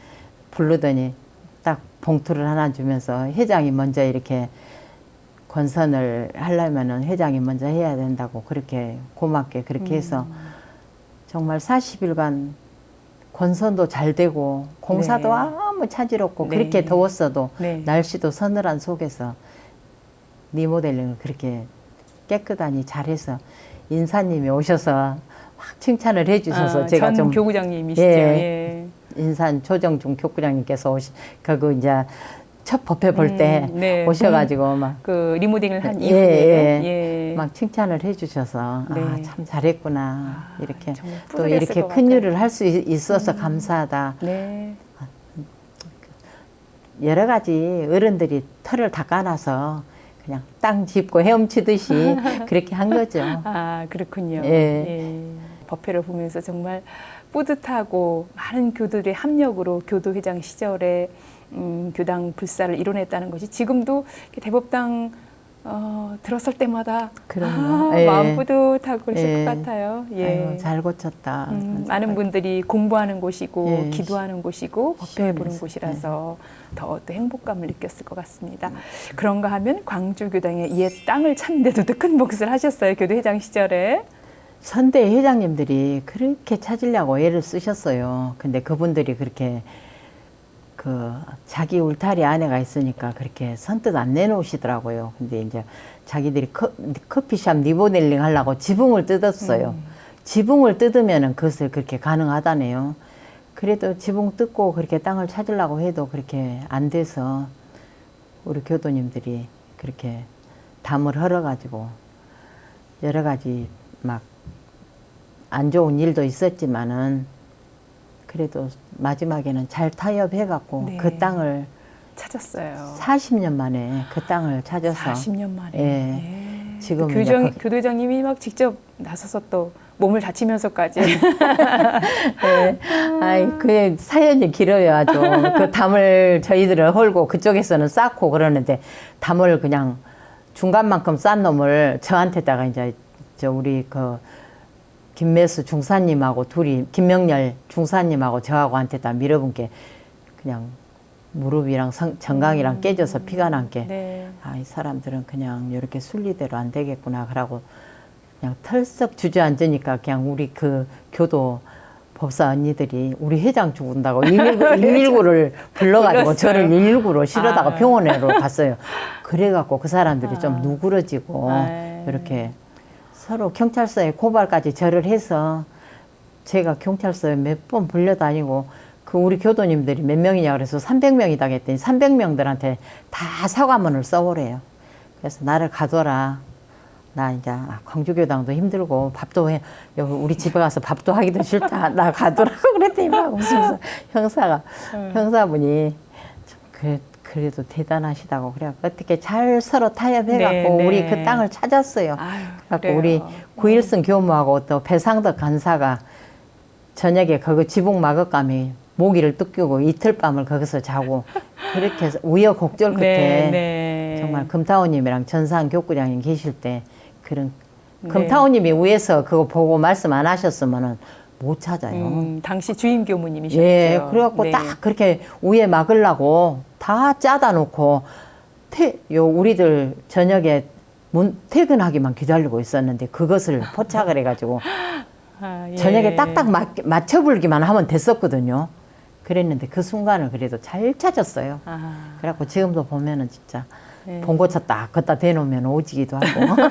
부르더니 딱 봉투를 하나 주면서 회장이 먼저 이렇게 권선을 하려면은 회장이 먼저 해야 된다고 그렇게 고맙게 그렇게 해서 정말 40일간 권선도 잘 되고 공사도 네. 아무 차질 없고 네. 그렇게 더웠어도 네. 날씨도 서늘한 속에서 리모델링을 그렇게 깨끗하니 잘해서 인사님이 오셔서 막 칭찬을 해주셔서 제가 전 좀 교구장님이시죠. 예. 예. 인산 조정중 교구장님께서 그거 이제 첫 법회 볼 때 네. 오셔가지고 막 그 리모델링을 한 예, 이후에 예. 막 칭찬을 해주셔서 네. 아, 참 잘했구나 이렇게 정말 또 뿌듯했을 이렇게 것 큰 같아요. 일을 할 수 있어서 감사하다. 네. 여러 가지 어른들이 털을 닦아놔서 그냥 땅 짚고 헤엄치듯이 그렇게 한 거죠. 아, 그렇군요. 예. 예. 법회를 보면서 정말 뿌듯하고 많은 교도들의 합력으로 교도회장 시절에 교당 불사를 이뤄냈다는 것이 지금도 이렇게 대법당 들었을 때마다 그럼요. 아, 예. 마음 뿌듯하고 그랬을 예. 것 같아요. 예. 아이고, 잘 고쳤다. 많은 분들이 공부하는 곳이고 예. 기도하는 곳이고 법회 보는 시원해서, 곳이라서 더 행복감을 느꼈을 것 같습니다. 그런가 하면 광주교당에 옛 땅을 찾는데도 더 큰 몫을 하셨어요. 교도회장 시절에. 선대 회장님들이 그렇게 찾으려고 애를 쓰셨어요. 근데 그분들이 그렇게 그 자기 울타리 안에가 있으니까 그렇게 선뜻 안 내놓으시더라고요. 근데 이제 자기들이 커피숍 리모델링 하려고 지붕을 뜯었어요. 지붕을 뜯으면은 그것을 그렇게 가능하다네요. 그래도 지붕 뜯고 그렇게 땅을 찾으려고 해도 그렇게 안 돼서 우리 교도님들이 그렇게 담을 헐어가지고 여러 가지 막 안 좋은 일도 있었지만은 그래도 마지막에는 잘 타협해갖고 네. 그 땅을 찾았어요. 40년 만에 그 땅을 찾아서 40년 만에. 예. 지금 교도회장님이 막 직접 나서서 또 몸을 다치면서까지. 예. 아이 그 사연이 길어요 아주. 그 담을 저희들은 헐고 그쪽에서는 쌓고 그러는데 담을 그냥 중간만큼 싼 놈을 저한테다가 이제 저 우리 그 김매수 중사님하고 둘이 김명렬 중사님하고 저하고 한테다 밀어본 게 그냥 무릎이랑 정강이랑 깨져서 피가 난 게 네. 아, 이 사람들은 그냥 이렇게 순리대로 안 되겠구나 그러고 그냥 털썩 주저앉으니까 그냥 우리 그 교도 법사 언니들이 우리 회장 죽은다고 119를 불러가지고 불렀어요. 저를 119로 실어다가 아. 병원으로 갔어요. 그래갖고 그 사람들이 좀 누그러지고 아. 이렇게 서로 경찰서에 고발까지 절을 해서 제가 경찰서에 몇 번 불려다니고 그 우리 교도님들이 몇 명이냐 그래서 300명이다 했더니 300명들한테 다 사과문을 써오래요. 그래서 나를 가둬라. 나 이제 광주교당도 힘들고 밥도 해. 여기 우리 집에 가서 밥도 하기도 싫다. 나 가두라고 그랬더니 막 웃으면서 형사분이 좀 그래도 대단하시다고 그래 어떻게 잘 서로 타협해갖고 네, 네. 우리 그 땅을 찾았어요. 아유, 그래갖고 그래요. 우리 구일승 교무하고 또 배상덕 간사가 저녁에 거기 지붕 마구감이 모기를 뜯기고 이틀 밤을 거기서 자고 그렇게 해서 우여곡절 끝에 네, 네. 정말 금타오님이랑 전상 교구장님 계실 때 그런 네. 금타오님이 위에서 그거 보고 말씀 안 하셨으면은 못 찾아요. 당시 주임 교무님이셨죠. 예, 그래갖고 네. 딱 그렇게 위에 막으려고 다 짜다 놓고 우리들 저녁에 퇴근하기만 기다리고 있었는데 그것을 포착을 해가지고 아, 예. 저녁에 딱딱 맞춰불기만 하면 됐었거든요. 그랬는데 그 순간을 그래도 잘 찾았어요. 아, 그래갖고 지금도 보면은 진짜 네. 봉고차 딱 갖다 대놓으면 오지기도 하고.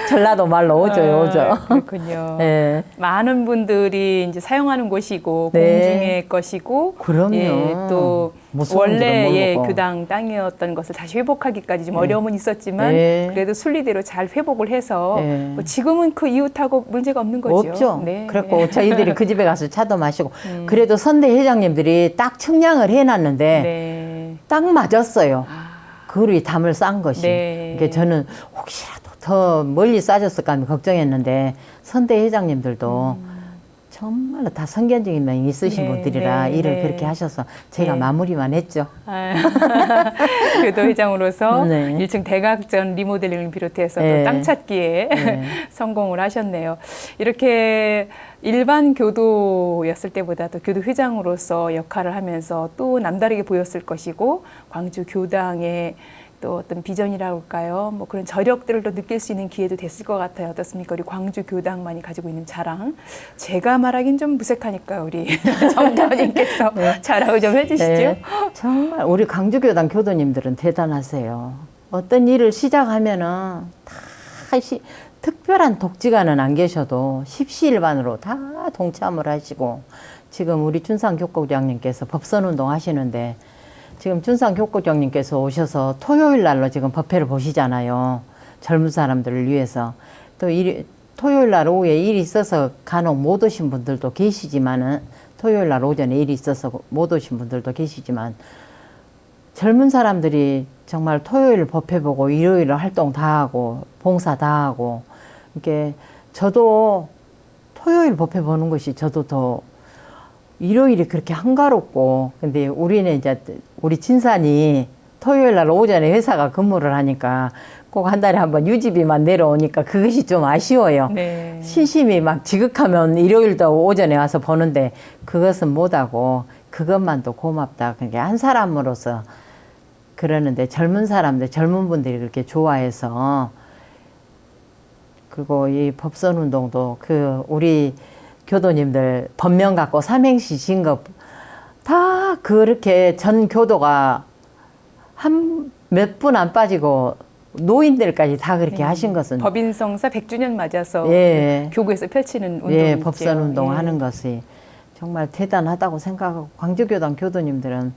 전라도 말로 오죠요, 오죠. 그렇군요. 예. 많은 분들이 이제 사용하는 곳이고 네. 공중의 것이고 그럼요. 예, 또 무서운 줄은 원래 예, 모르고. 교당 땅이었던 것을 다시 회복하기까지 좀 어려움은 있었지만 네. 그래도 순리대로 잘 회복을 해서 네. 뭐 지금은 그 이웃하고 문제가 없는 거죠. 없죠. 네. 그래갖고 저희들이 그 집에 가서 차도 마시고 그래도 선대 회장님들이 딱 측량을 해놨는데 네. 딱 맞았어요. 그루이 담을 싼 것이. 네. 그러니까 저는 혹시라도 더 멀리 싸졌을까 하면 걱정했는데 선대 회장님들도 정말로 다 성견적인 명이 있으신 네, 분들이라 네, 일을 네. 그렇게 하셔서 제가 네. 마무리만 했죠. 아, 교도회장으로서 네. 1층 대각전 리모델링을 비롯해서 네. 또 땅 찾기에 네. 성공을 하셨네요. 이렇게 일반 교도였을 때보다도 교도회장으로서 역할을 하면서 또 남다르게 보였을 것이고 광주 교당의 또 어떤 비전이라고 할까요? 뭐 그런 저력들을 또 느낄 수 있는 기회도 됐을 것 같아요. 어떻습니까? 우리 광주 교당만이 가지고 있는 자랑. 제가 말하긴 좀 무색하니까 우리 정다은님께서 자랑을 좀 해주시죠. 네. 정말 우리 광주교당 교도님들은 대단하세요. 어떤 일을 시작하면은 다 특별한 독지가는 안 계셔도 십시일반으로 다 동참을 하시고 지금 우리 준상교국장님께서 법선운동 하시는데 지금 준상교국장님께서 오셔서 토요일 날로 지금 법회를 보시잖아요. 젊은 사람들을 위해서. 또 토요일 날 오후에 일이 있어서 간혹 못 오신 분들도 계시지만은 토요일 날 오전에 일이 있어서 못 오신 분들도 계시지만 젊은 사람들이 정말 토요일 법회 보고 일요일 활동 다 하고 봉사 다 하고 이렇게 저도 토요일 법회 보는 것이 저도 더 일요일이 그렇게 한가롭고 근데 우리는 이제 우리 진산이 토요일 날 오전에 회사가 근무를 하니까 꼭 한 달에 한 번 유지비만 내려오니까 그것이 좀 아쉬워요. 네. 신심이 막 지극하면 일요일도 오전에 와서 보는데 그것은 못하고 그것만도 고맙다. 그러니까 한 사람으로서 그러는데 젊은 사람들, 젊은 분들이 그렇게 좋아해서 그리고 이 법선운동도 그 우리 교도님들 법명 갖고 삼행시 진급 다 그렇게 전 교도가 한 몇 분 안 빠지고 노인들까지 다 그렇게 하신 것은 법인성사 100주년 맞아서 예. 교구에서 펼치는 운동이 예, 있죠. 법선운동 예. 하는 것이 정말 대단하다고 생각하고 광주교당 교도님들은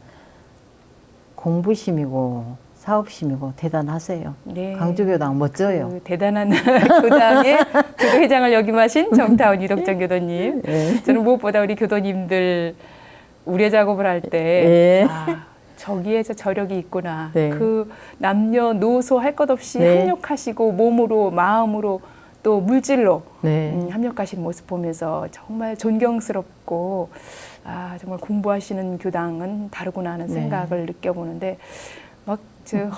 공부심이고 사업심이고 대단하세요. 네. 광주교당 멋져요. 그 대단한 교당의 교도회장을 역임하신 정다운 유덕정 교도님. 예. 저는 무엇보다 우리 교도님들 우려 작업을 할 때 예. 저기에 저 저력이 있구나. 네. 그 남녀노소 할 것 없이 네. 협력하시고 몸으로 마음으로 또 물질로 네. 협력하시는 모습 보면서 정말 존경스럽고 정말 공부하시는 교당은 다르구나 하는 네. 생각을 느껴보는데 막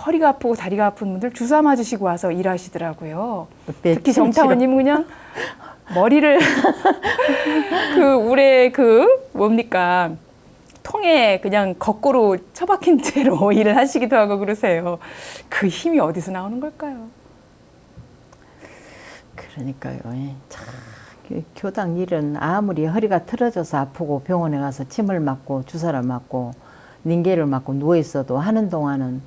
허리가 아프고 다리가 아픈 분들 주사 맞으시고 와서 일하시더라고요. 네, 특히 정타원님은 그냥 머리를 그 울에 뭡니까 통에 그냥 거꾸로 처박힌 채로 일을 하시기도 하고 그러세요. 그 힘이 어디서 나오는 걸까요? 그러니까요. 예. 참, 교당 일은 아무리 허리가 틀어져서 아프고 병원에 가서 침을 맞고 주사를 맞고 닌게를 맞고 누워 있어도 하는 동안은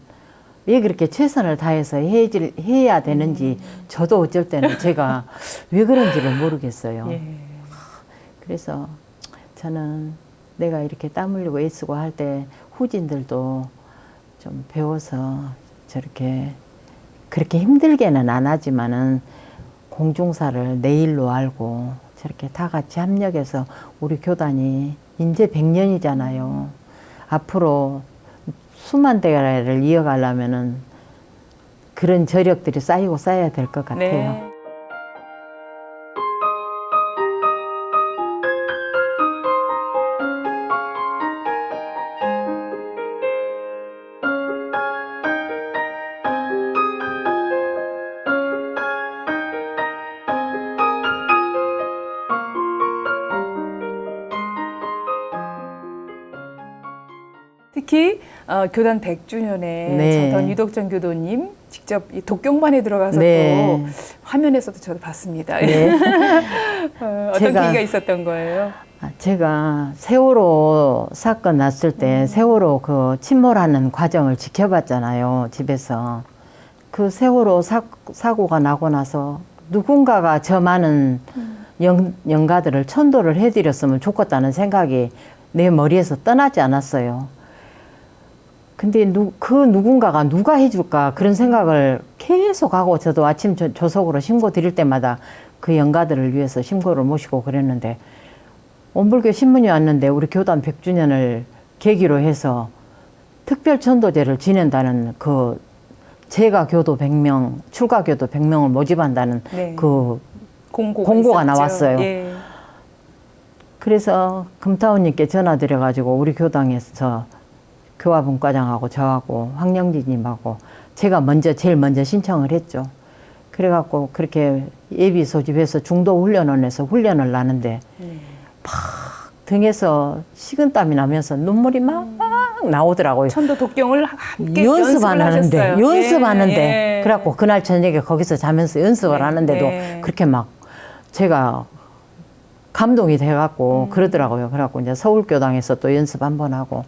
왜 그렇게 최선을 다해서 해야 되는지 저도 어쩔 때는 제가 왜 그런지를 모르겠어요. 예. 그래서 저는 내가 이렇게 땀 흘리고 애쓰고 할 때 후진들도 좀 배워서 저렇게 그렇게 힘들게는 안 하지만은 공중사를 내 일로 알고 저렇게 다 같이 협력해서 우리 교단이 이제 100년이잖아요. 앞으로 수만 대를 이어가려면은 그런 저력들이 쌓이고 쌓여야 될 것 같아요. 네. 특히 교단 100주년에 네. 전 유덕정 교도님 직접 이 독경반에 들어가서 네. 또 화면에서도 저도 봤습니다. 네. 어떤 제가- 계기가 있었던 거예요? 제가 세월호 사건 났을 때 세월호 그 침몰하는 과정을 지켜봤잖아요, 집에서. 그 세월호 사고가 나고 나서 누군가가 저 많은 영가들을 천도를 해드렸으면 좋겠다는 생각이 내 머리에서 떠나지 않았어요. 근데 그 누군가가 누가 해줄까 그런 생각을 계속 하고, 저도 아침 조석으로 신고 드릴 때마다 그 영가들을 위해서 신고를 모시고 그랬는데, 온불교 신문이 왔는데 우리 교단 100주년을 계기로 해서 특별 천도제를 지낸다는 그 제가 교도 100명, 출가 교도 100명을 모집한다는 네. 그 공고가 있었죠. 나왔어요. 예. 그래서 금타원님께 전화드려가지고 우리 교당에서 교화분과장하고 저하고 황영진님하고 제가 제일 먼저 신청을 했죠. 그래갖고 그렇게 예비 소집해서 중도훈련원에서 훈련을 나는데 막 등에서 식은땀이 나면서 눈물이 막 나오더라고요. 천도 독경을 함께 연습하는데 연습하는데 그래갖고 그날 저녁에 거기서 자면서 연습을 하는데도 그렇게 막 제가 감동이 돼갖고 그러더라고요. 그래갖고 이제 서울교당에서 또 연습 한번 하고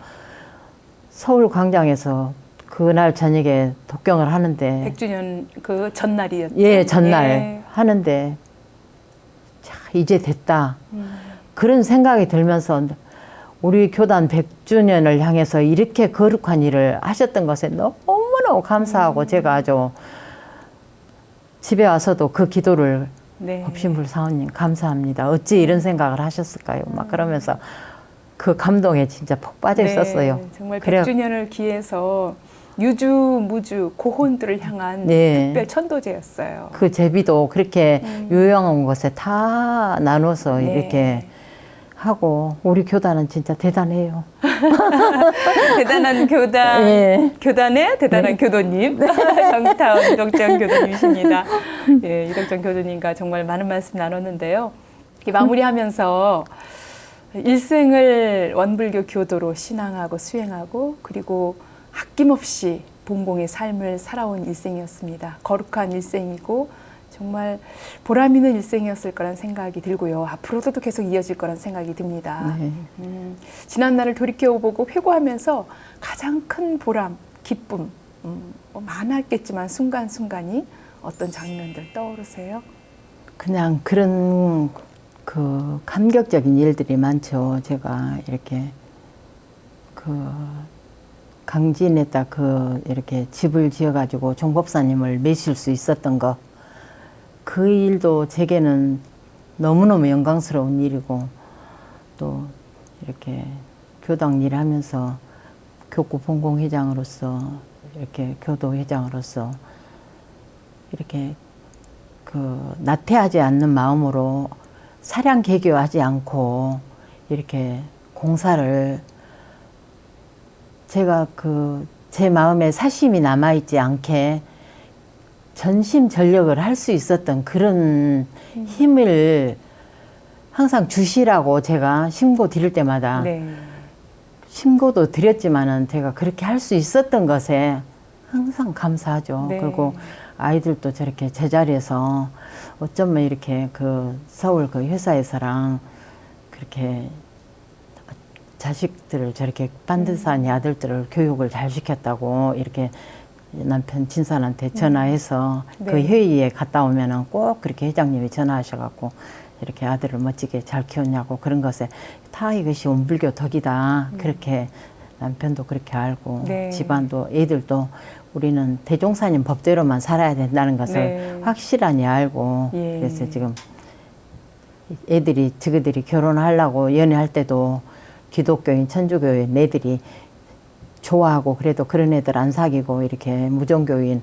서울 광장에서 그날 저녁에 독경을 하는데 100주년 그 전날이었죠. 예, 전날 하는데 자, 이제 됐다. 그런 생각이 들면서 우리 교단 100주년을 향해서 이렇게 거룩한 일을 하셨던 것에 너무너무 감사하고 제가 아주 집에 와서도 그 기도를 법신불 사원님 감사합니다. 어찌 이런 생각을 하셨을까요? 막 그러면서 그 감동에 진짜 푹 빠져 있었어요. 정말 100주년을 기해서 유주, 무주, 고혼들을 향한 특별 천도제였어요. 그 제비도 그렇게 유용한 곳에 다 나눠서 이렇게 하고 우리 교단은 진짜 대단해요. 대단한 교단, 교단의 대단한 교도님, 정타원 이덕정 교도님이십니다. 예, 이덕정 교도님과 정말 많은 말씀 나눴는데요. 마무리하면서 일생을 원불교 교도로 신앙하고 수행하고 그리고 아낌없이 봉공의 삶을 살아온 일생이었습니다. 거룩한 일생이고 정말 보람 있는 일생이었을 거란 생각이 들고요. 앞으로도 계속 이어질 거란 생각이 듭니다. 지난 날을 돌이켜보고 회고하면서 가장 큰 보람, 기쁨 많았겠지만 순간순간이 어떤 장면들 떠오르세요? 그냥 그런 그 감격적인 일들이 많죠. 제가 이렇게 그 강진에다 그 이렇게 집을 지어가지고 종법사님을 모실 수 있었던 거, 그 일도 제게는 너무너무 영광스러운 일이고, 또 이렇게 교당 일을 하면서 교구 본공회장으로서 이렇게 교도회장으로서 이렇게 그 나태하지 않는 마음으로 사량개교하지 않고 이렇게 공사를 제가 제 마음에 사심이 남아있지 않게 전심전력을 할 수 있었던 그런 힘을 항상 주시라고 제가 신고 드릴 때마다 신고도 드렸지만은 제가 그렇게 할 수 있었던 것에 항상 감사하죠. 그리고 아이들도 저렇게 제자리에서 어쩌면 이렇게 그 서울 그 회사에서랑 그렇게 자식들을 저렇게 반듯한 아들들을 교육을 잘 시켰다고 이렇게 남편 진산한테 전화해서 그 회의에 갔다 오면은 꼭 그렇게 회장님이 전화하셔갖고 이렇게 아들을 멋지게 잘 키웠냐고 그런 것에 다 이것이 온불교 덕이다. 그렇게 남편도 그렇게 알고 집안도 애들도 우리는 대종사님 법대로만 살아야 된다는 것을 확실하니 알고 그래서 지금 애들이 저희들이 결혼하려고 연애할 때도 기독교인 천주교인 애들이 좋아하고 그래도 그런 애들 안 사귀고 이렇게 무종교인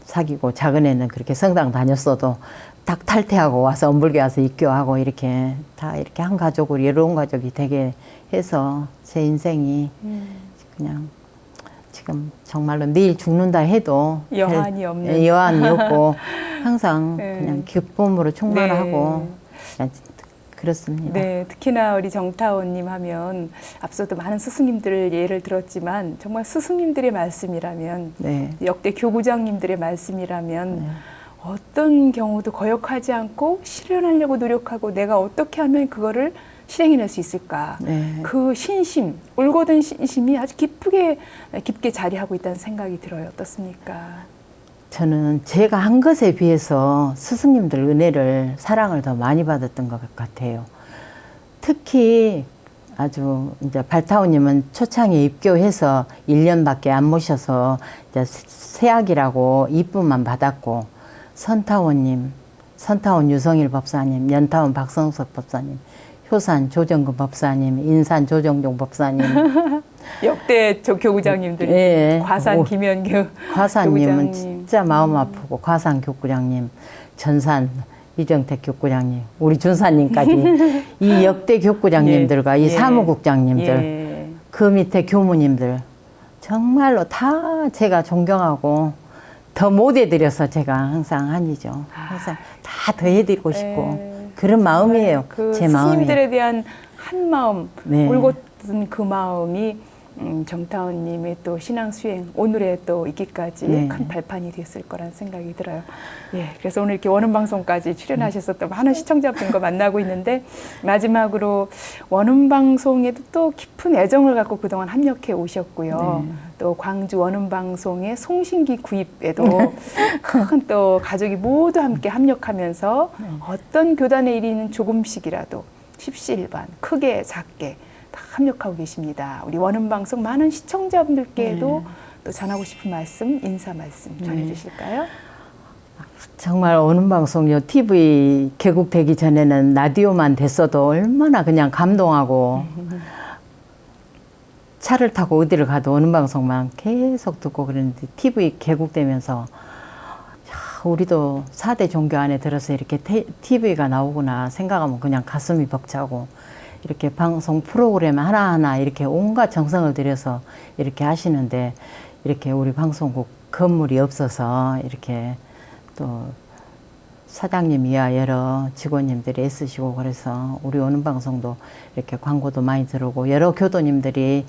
사귀고 작은 애는 그렇게 성당 다녔어도 딱 탈퇴하고 와서 엄불교 와서 입교하고 이렇게 다 이렇게 한 가족으로 여러운 가족이 되게 해서 제 인생이 그냥 지금 정말로 내일 죽는다 해도 여한이 없는 여한이 없고 항상 그냥 기쁨으로 충만하고 그렇습니다. 네, 특히나 우리 정타원님 하면 앞서도 많은 스승님들을 예를 들었지만 정말 스승님들의 말씀이라면 역대 교구장님들의 말씀이라면 어떤 경우도 거역하지 않고 실현하려고 노력하고 내가 어떻게 하면 그거를 실행해낼 수 있을까? 네. 그 신심, 울고든 신심이 아주 깊게 자리하고 있다는 생각이 들어요. 어떻습니까? 저는 제가 한 것에 비해서 스승님들 은혜를, 사랑을 더 많이 받았던 것 같아요. 특히 아주 이제 발타오님은 초창에 입교해서 1년밖에 안 모셔서 이제 세학이라고 이쁨만 받았고, 선타원님, 선타원 유성일 법사님, 연타원 박성석 법사님, 효산 조정근 법사님, 인산 조정종 법사님, 역대 교구장님들이 예. 과산 김현규 과산님은 교구장님. 진짜 마음 아프고, 과산 교구장님, 전산 이정택 교구장님, 우리 준사님까지 이 역대 교구장님들과 이 사무국장님들, 예. 그 밑에 교무님들 정말로 다 제가 존경하고 더 못 해드려서 제가 항상 한이죠. 항상 다 더 해드리고 싶고 그런 마음이에요. 그 제 마음이. 스님들에 대한 한 마음, 네. 울고든 그 마음이 정타원님의 또 신앙 수행, 오늘에 또 있기까지 네. 큰 발판이 됐을 거란 생각이 들어요. 예, 그래서 오늘 이렇게 원음 방송까지 출연하셔서 또 많은 시청자분과 만나고 있는데, 마지막으로 원음 방송에도 또 깊은 애정을 갖고 그동안 합력해 오셨고요. 네. 또 광주 원음 방송의 송신기 구입에도 큰 또 가족이 모두 함께 합력하면서 어떤 교단의 일이는 조금씩이라도 십시일반 크게 작게 다 합력하고 계십니다. 우리 원음방송 많은 시청자분들께도 또 전하고 싶은 말씀, 인사 말씀 전해주실까요? 정말 오는 방송요 TV 개국되기 전에는 라디오만 됐어도 얼마나 그냥 감동하고 차를 타고 어디를 가도 오는 방송만 계속 듣고 그랬는데, TV 개국되면서 우리도 4대 종교 안에 들어서 이렇게 TV가 나오구나 생각하면 그냥 가슴이 벅차고, 이렇게 방송 프로그램 하나하나 이렇게 온갖 정성을 들여서 이렇게 하시는데, 이렇게 우리 방송국 건물이 없어서 이렇게 또 사장님 이하 여러 직원님들이 애쓰시고, 그래서 우리 오는 방송도 이렇게 광고도 많이 들어오고, 여러 교도님들이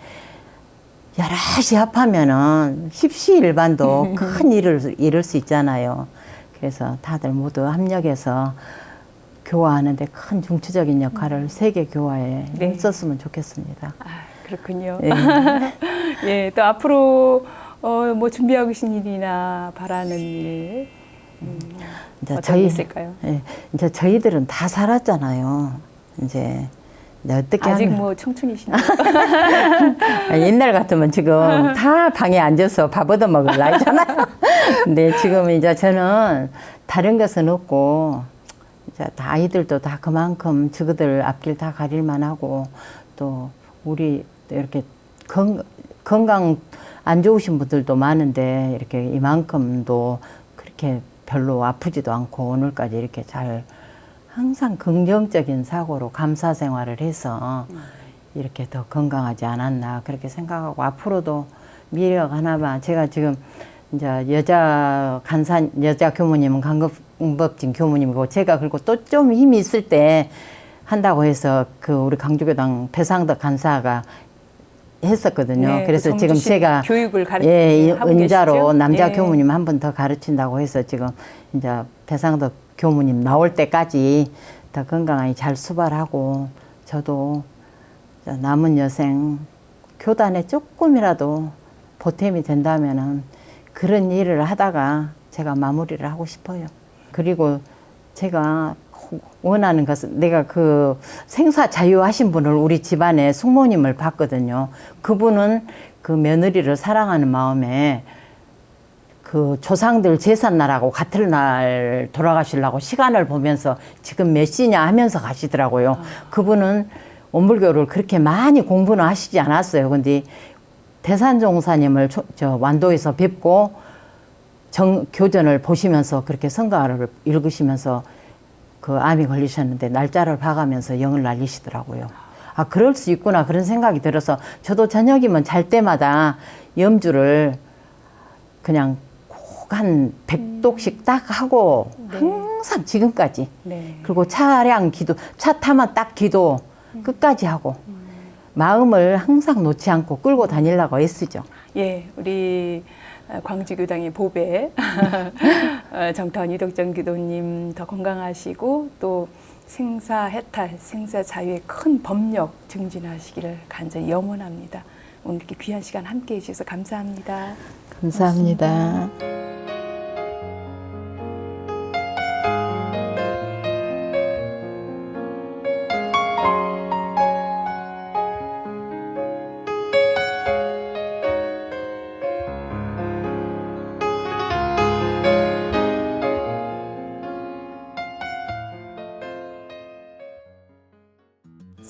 여럿이 합하면은 십시일반도 큰 일을 이룰 수 있잖아요. 그래서 다들 모두 합력해서 교화하는데 큰 중추적인 역할을 세계 교화에 했었으면 좋겠습니다. 아, 그렇군요. 예. 예, 또 앞으로 뭐 준비하고 계신 일이나 바라는 일 이제 어떤 게 있을까요? 예, 이제 저희들은 다 살았잖아요. 이제 어떻게 아직 하면 뭐 청춘이시나요? 옛날 같으면 지금 다 방에 앉아서 밥 얻어 먹을 나이잖아요. 근데 지금 이제 저는 다른 것은 없고, 이제 다 아이들도 다 그만큼 저그들 앞길 다 가릴 만하고, 또 우리 이렇게 건강 안 좋으신 분들도 많은데, 이렇게 이만큼도 그렇게 별로 아프지도 않고 오늘까지 이렇게 잘 항상 긍정적인 사고로 감사 생활을 해서 이렇게 더 건강하지 않았나 그렇게 생각하고, 앞으로도 미래가 하나만, 제가 지금 이제 여자 교무님은 강급법진 교무님이고, 제가 그리고 또 좀 힘이 있을 때 한다고 해서 그 우리 강주교당 배상덕 간사가 했었거든요. 네, 그래서 그 지금 제가 교육을 은자로 계시죠? 남자 예. 교무님 한 번 더 가르친다고 해서 지금 이제 배상덕 교무님 나올 때까지 더 건강하게 잘 수발하고, 저도 남은 여생 교단에 조금이라도 보탬이 된다면은 그런 일을 하다가 제가 마무리를 하고 싶어요. 그리고 제가 원하는 것은, 내가 그 생사 자유하신 분을 우리 집안에 숙모님을 봤거든요. 그분은 그 며느리를 사랑하는 마음에 그 조상들 제삿날하고 같은 날 돌아가시려고 시간을 보면서 지금 몇 시냐 하면서 가시더라고요. 그분은 원불교를 그렇게 많이 공부는 하시지 않았어요. 근데 대산종사님을 저 완도에서 뵙고 교전을 보시면서 그렇게 성가를 읽으시면서 그 암이 걸리셨는데 날짜를 봐가면서 영을 날리시더라고요. 아, 그럴 수 있구나 그런 생각이 들어서, 저도 저녁이면 잘 때마다 염주를 그냥 꼭 한 100독씩 딱 하고 항상 지금까지. 그리고 차량 기도, 차 타면 딱 기도 끝까지 하고 마음을 항상 놓지 않고 끌고 다니려고 애쓰죠. 예, 우리 광주교당의 보배 정타원 이덕정 기도님 더 건강하시고, 또 생사 해탈, 생사 자유의 큰 법력 증진하시기를 간절히 염원합니다. 오늘 이렇게 귀한 시간 함께해 주셔서 감사합니다. 감사합니다.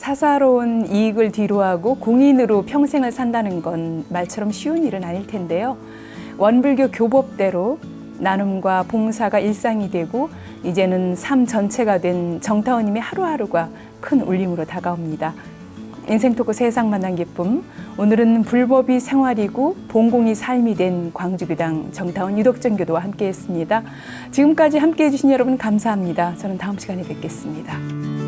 사사로운 이익을 뒤로하고 공인으로 평생을 산다는 건 말처럼 쉬운 일은 아닐 텐데요. 원불교 교법대로 나눔과 봉사가 일상이 되고 이제는 삶 전체가 된 정타원님의 하루하루가 큰 울림으로 다가옵니다. 인생토크 세상 만난 기쁨, 오늘은 불법이 생활이고 봉공이 삶이 된 광주교당 정타원 유덕정 교도와 함께했습니다. 지금까지 함께해 주신 여러분 감사합니다. 저는 다음 시간에 뵙겠습니다.